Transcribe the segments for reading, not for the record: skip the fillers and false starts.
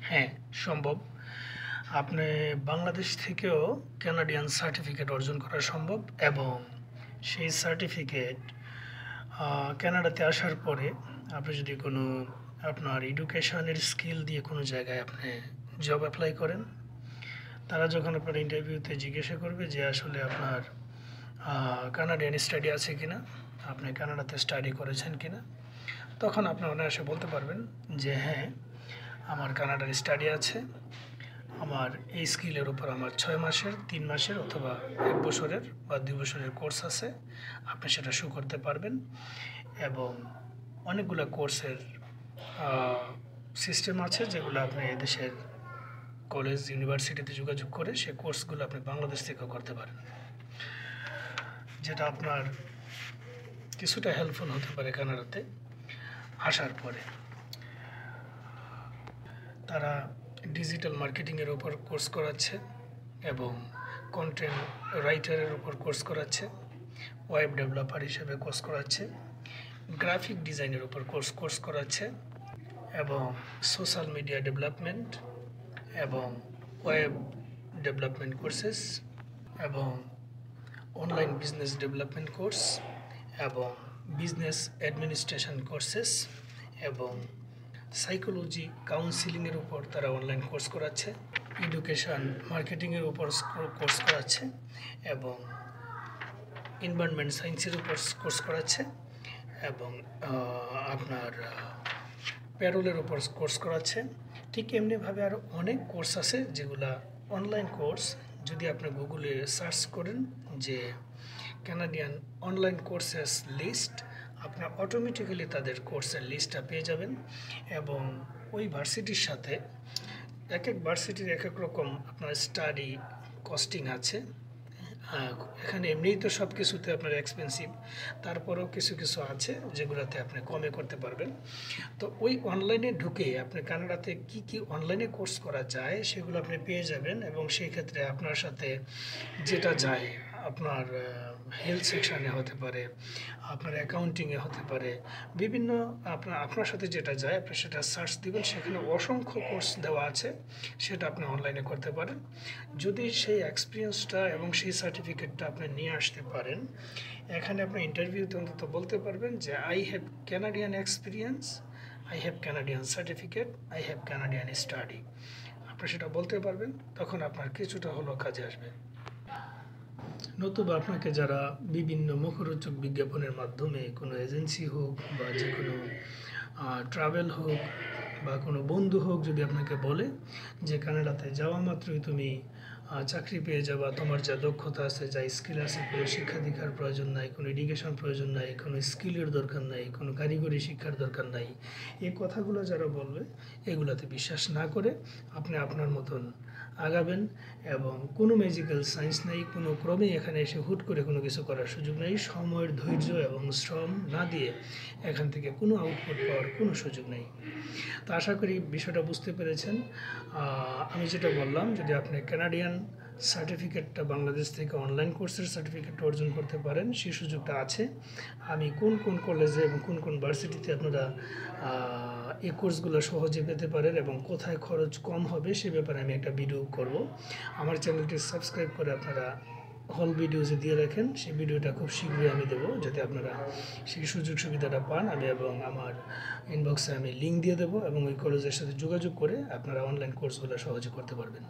হ্যাঁ, সম্ভব। আপনি বাংলাদেশ থেকেও কানাডিয়ান সার্টিফিকেট অর্জন করা সম্ভব এবং সেই সার্টিফিকেট কানাডাতে আসার পরে আপনি যদি কোনো আপনার এডুকেশনের স্কিল দিয়ে কোনো জায়গায় আপনি জব অ্যাপ্লাই করেন, তারা যখন আপনার ইন্টারভিউতে জিজ্ঞাসা করবে যে আসলে আপনার কানাডিয়ান স্টাডি আছে কিনা, আপনি কানাডাতে স্টাডি করেছেন কিনা, তখন আপনি অনায়াসে বলতে পারবেন যে হ্যাঁ, আমার কানাডার স্টাডি আছে, আমার এই স্কিলের উপর আমার 6 মাসের, 3 মাসের অথবা 1 বছরের বা 2 বছরের কোর্স আছে। আপনি সেটা শো করতে পারবেন এবং অনেকগুলো কোর্সের সিস্টেম আছে যেগুলো আপনি এদেশের কলেজ ইউনিভার্সিটিতে যোগাযোগ করে সেই কোর্সগুলো আপনি বাংলাদেশ থেকেও করতে পারেন, যেটা আপনার কিছুটা হেল্পফুল হতে পারে কানাডাতে আসার পরে। তারা ডিজিটাল মার্কেটিংয়ের উপর কোর্স করাচ্ছে এবং কন্টেন্ট রাইটারের উপর কোর্স করাচ্ছে, ওয়েব ডেভেলপার হিসেবে কোর্স করাচ্ছে, গ্রাফিক ডিজাইনের উপর কোর্স করাচ্ছে এবং সোশ্যাল মিডিয়া ডেভেলপমেন্ট এবং ওয়েব ডেভেলপমেন্ট কোর্সেস এবং অনলাইন বিজনেস ডেভেলপমেন্ট কোর্স এবং বিজনেস অ্যাডমিনিস্ট্রেশন কোর্সেস এবং সাইকোলজি কাউন্সিলিংয়ের উপর তারা অনলাইন কোর্স করাচ্ছে, এডুকেশন মার্কেটিংয়ের উপর কোর্স করাচ্ছে এবং এনভায়রনমেন্ট সায়েন্সের উপর কোর্স করাচ্ছে এবং আপনার প্যারোলের উপর কোর্স করাচ্ছে। ঠিক এমনিভাবে আরও অনেক কোর্স আছে যেগুলা অনলাইন কোর্স। যদি আপনি গুগলে সার্চ করেন যে কানাডিয়ান অনলাইন কোর্সেস লিস্ট, আপনার অটোমেটিক্যালি তাদের কোর্সের লিস্টটা পেয়ে যাবেন এবং ওই ভার্সিটির সাথে এক ভার্সিটির এক রকম আপনার স্টাডি কস্টিং আছে। এখানে এমনিই তো সব কিছুতে আপনার এক্সপেন্সিভ, তারপরেও কিছু কিছু আছে যেগুলোতে আপনি কমে করতে পারবেন। তো ওই অনলাইনে ঢুকে আপনি কানাডাতে কি অনলাইনে কোর্স করা যায় সেগুলো আপনি পেয়ে যাবেন এবং সেই ক্ষেত্রে আপনার সাথে যেটা যায়, আপনার হেলথ সেকশানে হতে পারে, আপনার অ্যাকাউন্টিংয়ে হতে পারে, বিভিন্ন আপনার সাথে যেটা যায় আপনি সেটা সার্চ দিবেন, সেখানে অসংখ্য কোর্স দেওয়া আছে, সেটা আপনি অনলাইনে করতে পারেন। যদি সেই এক্সপিরিয়েন্সটা এবং সেই সার্টিফিকেটটা আপনি নিয়ে আসতে পারেন, এখানে আপনি ইন্টারভিউতে অন্তত বলতে পারবেন যে I have Canadian experience, I have Canadian certificate, I have Canadian study. আপনি সেটা বলতে পারবেন, তখন আপনার কিছুটা হলেও কাজে আসবে। নতুবা আপনাকে যারা বিভিন্ন মুখরোচক বিজ্ঞাপনের মাধ্যমে কোনো এজেন্সি হোক বা যে কোনো ট্রাভেল হোক বা কোনো বন্ধু হোক যদি আপনাকে বলে যে কানাডাতে যাওয়া মাত্রই তুমি চাকরি পেয়ে যাবা, তোমার যা দক্ষতা আছে, যা স্কিল আছে, কোনো শিক্ষা দীক্ষার প্রয়োজন নাই, কোনো এডুকেশন প্রয়োজন নাই, কোনো স্কিলের দরকার নাই, কোনো কারিগরি শিক্ষার দরকার নাই, এই কথাগুলো যারা বলবে এগুলাতে বিশ্বাস না করে আপনি আপনার মতন আগাবেন এবং কোনো ম্যাজিক্যাল সায়েন্স নেই, কোনো ক্রমেই এখানে এসে হুট করে কোনো কিছু করার সুযোগ নেই। সময়ের ধৈর্য এবং শ্রম না দিয়ে এখান থেকে কোনো আউটপুট পাওয়ার কোনো সুযোগ নেই। তো আশা করি বিষয়টা বুঝতে পেরেছেন। আমি যেটা বললাম, যদি আপনি কানাডিয়ান সার্টিফিকেটটা বাংলাদেশ থেকে অনলাইন কোর্সের সার্টিফিকেটটা অর্জন করতে পারেন, সেই সুযোগটা আছে। আমি কোন কলেজে এবং কোন ভার্সিটিতে আপনারা এই কোর্সগুলো সহজে পেতে পারেন এবং কোথায় খরচ কম হবে সে ব্যাপারে আমি একটা ভিডিও করব। আমার চ্যানেলটি সাবস্ক্রাইব করে আপনারা হল ভিডিওজে দিয়ে রাখেন, সেই ভিডিওটা খুব শীঘ্রই আমি দেবো, যাতে আপনারা সেই সুযোগ সুবিধাটা পান। আমি এবং আমার ইনবক্সে আমি লিঙ্ক দিয়ে দেবো এবং ওই কলেজের সাথে যোগাযোগ করে আপনারা অনলাইন কোর্সগুলো সহজে করতে পারবেন।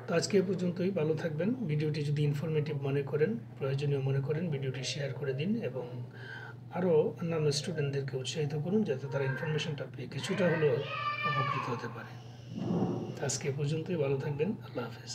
তো আজকে এ পর্যন্তই, ভালো থাকবেন। ভিডিওটি যদি ইনফরমেটিভ মনে করেন, প্রয়োজনীয় মনে করেন, ভিডিওটি শেয়ার করে দিন এবং আরও অন্যান্য স্টুডেন্টদেরকে উৎসাহিত করুন যাতে তারা ইনফরমেশনটা পেয়ে কিছুটা হলেও উপকৃত হতে পারে। আজকে এ পর্যন্তই, ভালো থাকবেন। আল্লাহ হাফেজ।